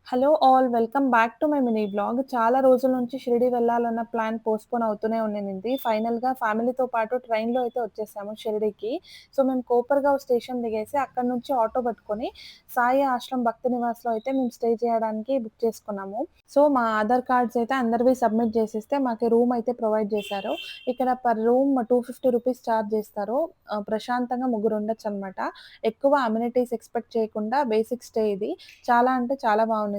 Hello all welcome back to my mini vlog. చాలా రోజుల నుంచి షిరిడి వెళ్ళాలన్న ప్లాన్ పోస్ట్‌పోన్ అవుతూనే ఉండింది. ఫైనల్‌గా ఫ్యామిలీతో పాటు ట్రైన్‌లో అయితే వచ్చేసాము షిరిడీకి. సో, మేము కోపర్‌గావ్ స్టేషన్ దిగేసి అక్కడి నుంచి ఆటో పట్టుకొని సాయి ఆశ్రమ్ భక్తి నివాస్‌లో అయితే మేము స్టే చేయడానికి బుక్ చేసుకున్నాము. సో, మా ఆధార్ కార్డ్స్ అయితే అందరివి సబ్మిట్ చేసేస్తే మాకు రూమ్ అయితే ప్రొవైడ్ చేశారు. ఇక్కడ పర్ రూమ్ ₹250 చార్జ్ చేస్తారు. ప్రశాంతంగా ముగ్గురు ఉండొచ్చనమాట. ఎక్కువ అమ్యూనిటీస్ ఎక్స్‌పెక్ట్ చేయకుండా బేసిక్ స్టే ఇది. చాలా అంటే చాలా బావుండింది.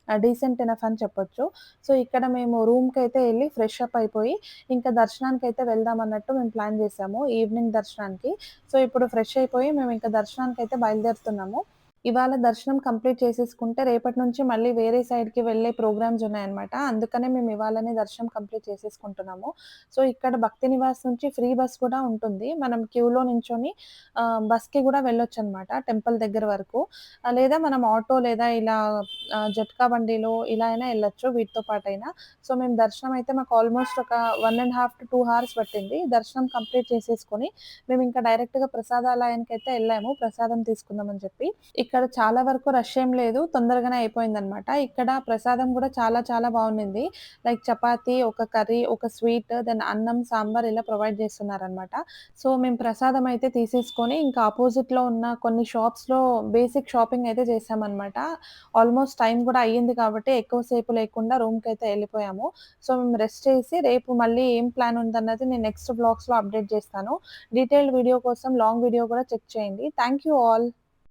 డీసెంట్ ఎనఫ్ అని చెప్పొచ్చు. సో, ఇక్కడ మేము రూమ్‌కైతే ఎళ్లి ఫ్రెష్ అప్ అయిపోయి, ఇంకా దర్శనానికైతే వెళ్దాం అన్నట్టు మేము ప్లాన్ చేసాము. ఈవినింగ్ దర్శనానికి. సో, ఇప్పుడు ఫ్రెష్ అయిపోయి మేమింక దర్శనానికైతే బయలుదేరుతున్నాము. ఇవాళ దర్శనం కంప్లీట్ చేసేసుకుంటే రేపటి నుంచి మళ్ళీ వేరే సైడ్‌కి వెళ్ళే ప్రోగ్రామ్స్ ఉన్నాయన్నమాట. అందుకనే మేము ఇవాళనే దర్శనం కంప్లీట్ చేసేసుకుంటున్నాము. సో, ఇక్కడ భక్తి నివాస్ నుంచి ఫ్రీ బస్ కూడా ఉంటుంది. మనం క్యూలో నించొని బస్‌కి గూడా వెళ్ళొచ్చనమాట టెంపుల్ దగ్గర వరకు. లేదా మనం ఆటో లేదా ఇలా జట్కా బండిలో ఇలా అయినా ఎళ్ళొచ్చు వీటితో పాటైనా. సో, మేము దర్శనం అయితే మాకు ఆల్‌మోస్ట్ ఒక 1 ½ 2 హార్స్ పట్టింది. దర్శనం కంప్లీట్ చేసేసుకొని మేమింకా డైరెక్ట్‌గా ప్రసాదాలయానికైతే ఎళ్ళాము. ప్రసాదం తీసుకుందామని చెప్పి. ఇక్కడ చాలా వరకు రష్ ఏం లేదు. తొందరగానే అయిపోయిందనమాట. ఇక్కడ ప్రసాదం గూడా చాలా చాలా బావుండింది. లైక్ చపాతీ, ఒక కర్రీ, ఒక స్వీట్, దెన్ అన్నం, సాంబార్ ఇలా ప్రొవైడ్ చేస్తున్నారనమాట. సో, మేము ప్రసాదం అయితే తీసేసుకొని ఇంకా అపోజిట్‌లో ఉన్న కొన్ని షాప్స్‌లో బేసిక్ షాపింగ్ అయితే చేశామనమాట. ఆల్‌మోస్ట్ టైం గూడా అయ్యింది కాబట్టి ఎక్కువ సేపు లేకుండా రూమ్‌కైతే ఎళ్ళిపోయాము. సో, మేము రెస్ట్ చేసి రేపు మళ్ళీ ఏం ప్లాన్ ఉందన్నది నేను నెక్స్ట్ వ్లాగ్స్‌లో అప్డేట్ చేస్తాను. డీటెయిల్డ్ వీడియో కోసం లాంగ్ వీడియో కూడా చెక్ చేయండి. Thank you all.